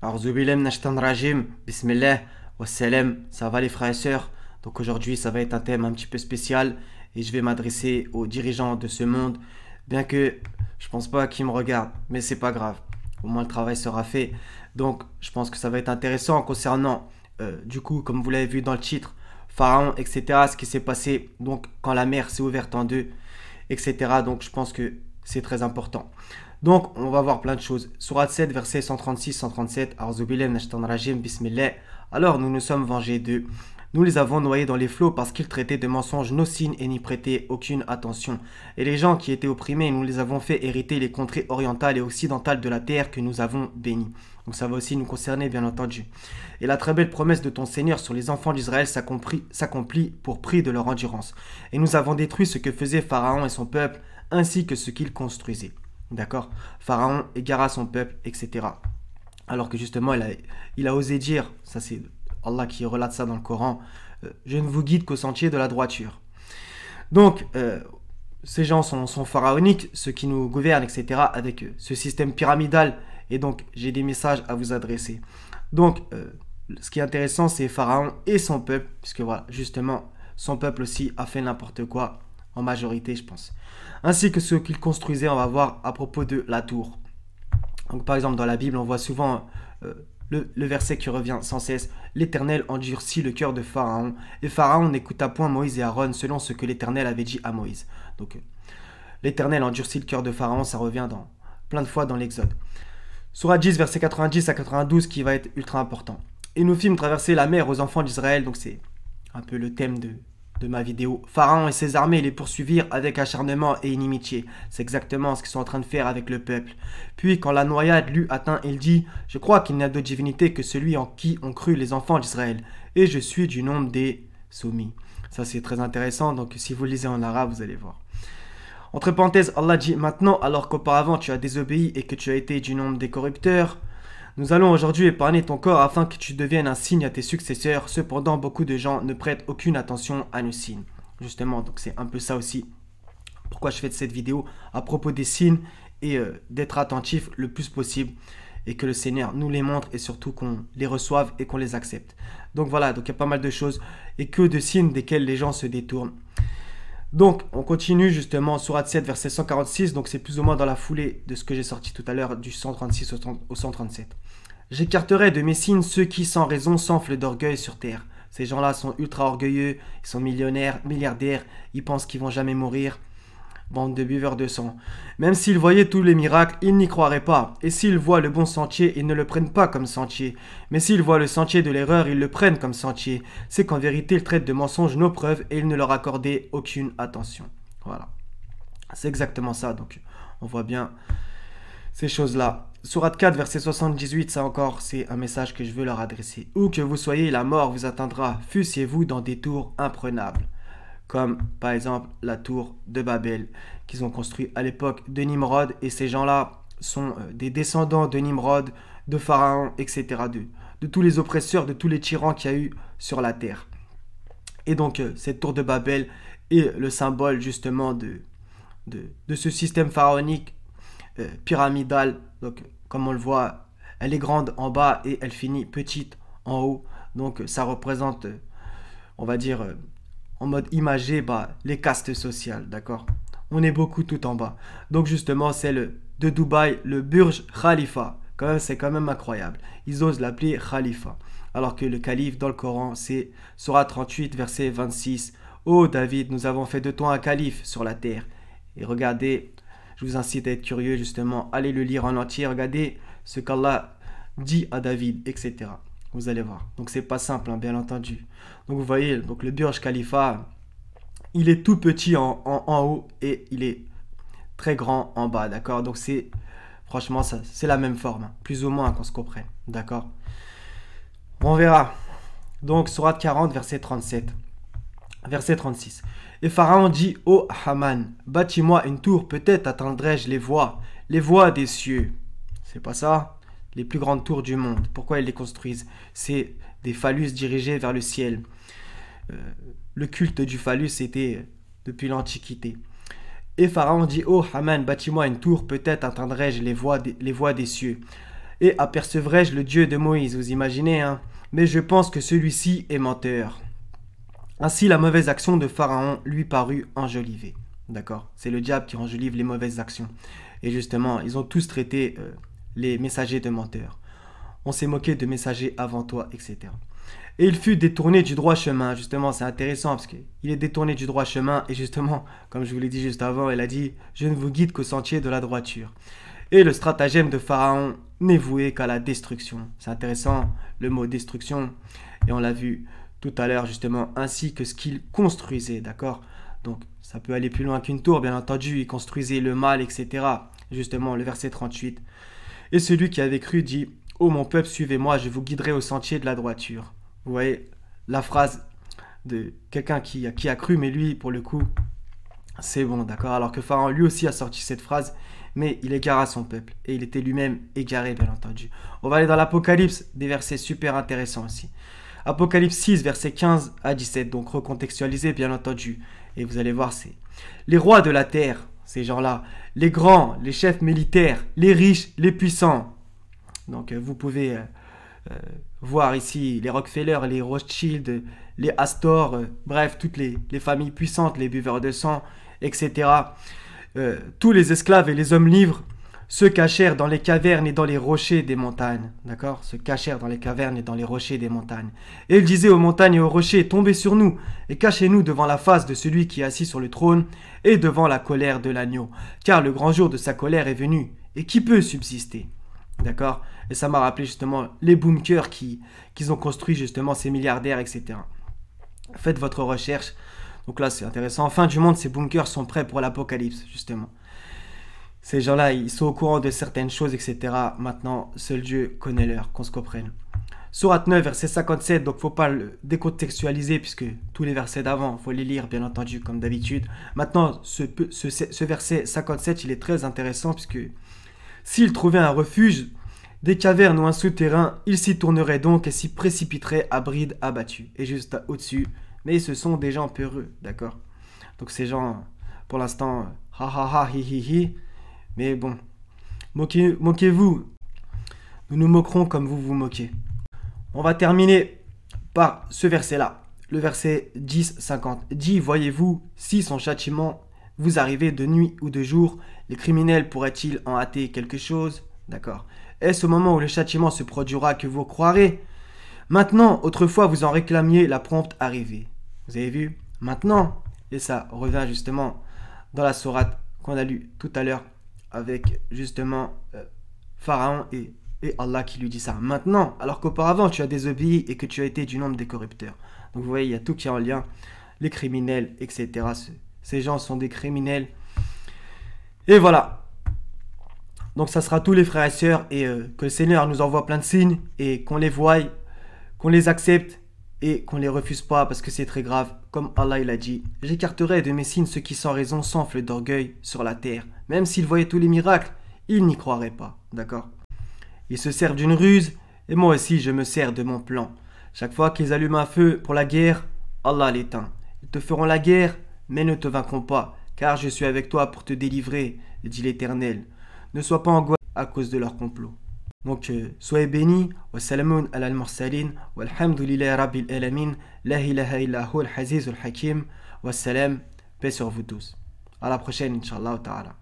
A'udzubillahi minash-shaytanir rajim. Bismillah. Wassalam. Ça va les frères et sœurs? Donc aujourd'hui, ça va être un thème un petit peu spécial et je vais m'adresser aux dirigeants de ce monde. Bien que je pense pas qu'ils me regardent, mais c'est pas grave. Au moins le travail sera fait. Donc je pense que ça va être intéressant concernant, du coup, comme vous l'avez vu dans le titre, Pharaon, etc. Ce qui s'est passé donc quand la mer s'est ouverte en deux, etc. Donc je pense que c'est très important. Donc, on va voir plein de choses. Sourate 7, versets 136-137. A'udzubillahi minash-shaytanir rajim. Bismillah. Alors, nous nous sommes vengés d'eux. Nous les avons noyés dans les flots parce qu'ils traitaient de mensonges nos signes et n'y prêtaient aucune attention. Et les gens qui étaient opprimés, nous les avons fait hériter les contrées orientales et occidentales de la terre que nous avons bénies. Donc ça va aussi nous concerner, bien entendu. Et la très belle promesse de ton Seigneur sur les enfants d'Israël s'accomplit pour prix de leur endurance. Et nous avons détruit ce que faisait Pharaon et son peuple, ainsi que ce qu'il construisait. D'accord? Pharaon égara son peuple, etc. Alors que justement, il a osé dire, ça c'est Allah qui relate ça dans le Coran, je ne vous guide qu'au sentier de la droiture. Donc, ces gens sont pharaoniques, ceux qui nous gouvernent, etc., avec ce système pyramidal. Et donc, j'ai des messages à vous adresser. Donc, ce qui est intéressant, c'est Pharaon et son peuple, puisque voilà, justement, son peuple aussi a fait n'importe quoi, en majorité, je pense. Ainsi que ce qu'il construisait, on va voir à propos de la tour. Donc, par exemple, dans la Bible, on voit souvent le verset qui revient sans cesse. L'Éternel endurcit le cœur de Pharaon, et Pharaon n'écouta point Moïse et Aaron selon ce que l'Éternel avait dit à Moïse. Donc, l'Éternel endurcit le cœur de Pharaon, ça revient plein de fois dans l'Exode. Sourate 10, verset 90 à 92, qui va être ultra important. Et nous fîmes traverser la mer aux enfants d'Israël, donc c'est un peu le thème de ma vidéo. Pharaon et ses armées les poursuivirent avec acharnement et inimitié. C'est exactement ce qu'ils sont en train de faire avec le peuple. Puis quand la noyade l'eut atteint, il dit, je crois qu'il n'y a d'autre divinité que celui en qui ont cru les enfants d'Israël, et je suis du nombre des soumis. Ça c'est très intéressant, donc si vous lisez en arabe, vous allez voir. Entre parenthèses, Allah dit, maintenant alors qu'auparavant tu as désobéi et que tu as été du nombre des corrupteurs, nous allons aujourd'hui épargner ton corps afin que tu deviennes un signe à tes successeurs. Cependant, beaucoup de gens ne prêtent aucune attention à nos signes. Justement, donc c'est un peu ça aussi. Pourquoi je fais cette vidéo à propos des signes et d'être attentif le plus possible et que le Seigneur nous les montre et surtout qu'on les reçoive et qu'on les accepte. Donc voilà, donc il y a pas mal de choses et que de signes desquels les gens se détournent. Donc, on continue justement, Sourate 7, verset 146, donc c'est plus ou moins dans la foulée de ce que j'ai sorti tout à l'heure, du 136 au 137. J'écarterai de mes signes ceux qui, sans raison, s'enflent d'orgueil sur terre. Ces gens-là sont ultra orgueilleux, ils sont millionnaires, milliardaires, ils pensent qu'ils vont jamais mourir. Bande de buveurs de sang. Même s'ils voyaient tous les miracles, ils n'y croiraient pas. Et s'ils voient le bon sentier, ils ne le prennent pas comme sentier. Mais s'ils voient le sentier de l'erreur, ils le prennent comme sentier. C'est qu'en vérité, ils traitent de mensonges nos preuves et ils ne leur accordaient aucune attention. Voilà. C'est exactement ça. Donc, on voit bien ces choses-là. Sourate 4, verset 78, ça encore, c'est un message que je veux leur adresser. Où que vous soyez, la mort vous atteindra. Fussiez-vous dans des tours imprenables. Comme par exemple la tour de Babel qu'ils ont construit à l'époque de Nimrod, et ces gens-là sont des descendants de Nimrod, de Pharaon, etc., de tous les oppresseurs, de tous les tyrans qu'il y a eu sur la terre. Et donc cette tour de Babel est le symbole justement de ce système pharaonique pyramidal. Donc comme on le voit, elle est grande en bas et elle finit petite en haut. Donc ça représente, on va dire, en mode imagé, les castes sociales, d'accord? On est beaucoup tout en bas. Donc justement, c'est de Dubaï, le Burj Khalifa. Quand même, c'est quand même incroyable. Ils osent l'appeler Khalifa. Alors que le calife dans le Coran, c'est Sourate 38, verset 26. Ô David, nous avons fait de toi un calife sur la terre. Et regardez, je vous incite à être curieux justement, allez le lire en entier, regardez ce qu'Allah dit à David, etc. Vous allez voir. Donc c'est pas simple, hein, bien entendu. Donc vous voyez, donc le Burj Khalifa, il est tout petit en haut et il est très grand en bas, d'accord? Donc c'est, franchement, ça, c'est la même forme, hein, plus ou moins qu'on se comprenne, d'accord? On verra. Donc Sourate 40, verset 37, verset 36. Et Pharaon dit, ô Haman, bâtis-moi une tour, peut-être atteindrai-je les voies des cieux. C'est pas ça? Les plus grandes tours du monde. Pourquoi ils les construisent? C'est des phallus dirigés vers le ciel. Le culte du phallus était depuis l'Antiquité. Et Pharaon dit, ô Haman, bâtis-moi une tour, peut-être atteindrai-je les voies des cieux. et apercevrai-je le Dieu de Moïse, vous imaginez, hein? Mais je pense que celui-ci est menteur. Ainsi, la mauvaise action de Pharaon lui parut enjolivée. D'accord? C'est le diable qui enjolive les mauvaises actions. Et justement, ils ont tous traité les messagers de menteurs. On s'est moqué de messagers avant toi, etc. Et il fut détourné du droit chemin. Justement, c'est intéressant parce qu'il est détourné du droit chemin. Et justement, comme je vous l'ai dit juste avant, il a dit « Je ne vous guide qu'au sentier de la droiture ». Et le stratagème de Pharaon n'est voué qu'à la destruction. C'est intéressant, le mot destruction. Et on l'a vu tout à l'heure, justement, ainsi que ce qu'il construisait, d'accord? Donc, ça peut aller plus loin qu'une tour, bien entendu. Il construisait le mal, etc. Justement, le verset 38. Et celui qui avait cru dit « Ô mon peuple, suivez-moi, je vous guiderai au sentier de la droiture ». Vous voyez la phrase de quelqu'un qui a cru, mais lui, pour le coup, c'est bon, d'accord? Alors que Pharaon, lui aussi, a sorti cette phrase, mais il égara son peuple. Et il était lui-même égaré, bien entendu. On va aller dans l'Apocalypse, des versets super intéressants aussi. Apocalypse 6, versets 15 à 17, donc recontextualisé, bien entendu. Et vous allez voir, c'est les rois de la terre, ces gens-là, les grands, les chefs militaires, les riches, les puissants. Donc, vous pouvez voir ici les Rockefeller, les Rothschild, les Astor, bref, toutes les familles puissantes, les buveurs de sang, etc. Tous les esclaves et les hommes libres se cachèrent dans les cavernes et dans les rochers des montagnes. D'accord? Se cachèrent dans les cavernes et dans les rochers des montagnes. Et il disait aux montagnes et aux rochers, tombez sur nous et cachez-nous devant la face de celui qui est assis sur le trône et devant la colère de l'agneau. Car le grand jour de sa colère est venu. Et qui peut subsister? D'accord? Et ça m'a rappelé justement les bunkers qu'ils ont construits justement, ces milliardaires, etc. Faites votre recherche. Donc là, c'est intéressant. En fin du monde, ces bunkers sont prêts pour l'apocalypse, justement. Ces gens-là, ils sont au courant de certaines choses, etc. Maintenant, seul Dieu connaît l'heure, qu'on se comprenne. Sourate 9, verset 57, donc il ne faut pas le décontextualiser, puisque tous les versets d'avant, il faut les lire, bien entendu, comme d'habitude. Maintenant, ce verset 57, il est très intéressant, puisque s'il trouvait un refuge, des cavernes ou un souterrain, il s'y tournerait donc et s'y précipiterait à bride abattue. Et juste au-dessus, mais ce sont des gens peureux, d'accord? Donc ces gens, pour l'instant, ha ha ha, hi hi hi, mais bon, moquez-vous, nous nous moquerons comme vous vous moquez. On va terminer par ce verset-là, le verset 10-50. Dit, voyez-vous, si son châtiment vous arrivait de nuit ou de jour, les criminels pourraient-ils en hâter quelque chose? D'accord. Est-ce au moment où le châtiment se produira que vous croirez? Maintenant, autrefois, vous en réclamiez la prompte arrivée. Vous avez vu? Maintenant, et ça revient justement dans la sourate qu'on a lue tout à l'heure avec justement Pharaon et Allah qui lui dit ça. Maintenant, alors qu'auparavant tu as désobéi et que tu as été du nombre des corrupteurs. Donc vous voyez, il y a tout qui est en lien. Les criminels, etc. Ces gens sont des criminels. Et voilà. Donc ça sera tous les frères et sœurs et que le Seigneur nous envoie plein de signes et qu'on les voie, qu'on les accepte et qu'on les refuse pas parce que c'est très grave. Comme Allah il a dit, j'écarterai de mes signes ceux qui sans raison s'enflent d'orgueil sur la terre. Même s'ils voyaient tous les miracles, ils n'y croiraient pas. D'accord? Ils se servent d'une ruse et moi aussi je me sers de mon plan. Chaque fois qu'ils allument un feu pour la guerre, Allah l'éteint. Ils te feront la guerre mais ne te vaincront pas car je suis avec toi pour te délivrer, dit l'Éternel. Ne sois pas angoissé à cause de leur complot. Donc, soyez bénis. Wa salamun ala al-mursalin. Walhamdulillahi rabbil alamin. La ilaha illa hu al-haziz al-hakim. Wa salam. Paix sur vous tous. À la prochaine, Inch'Allah ta'ala.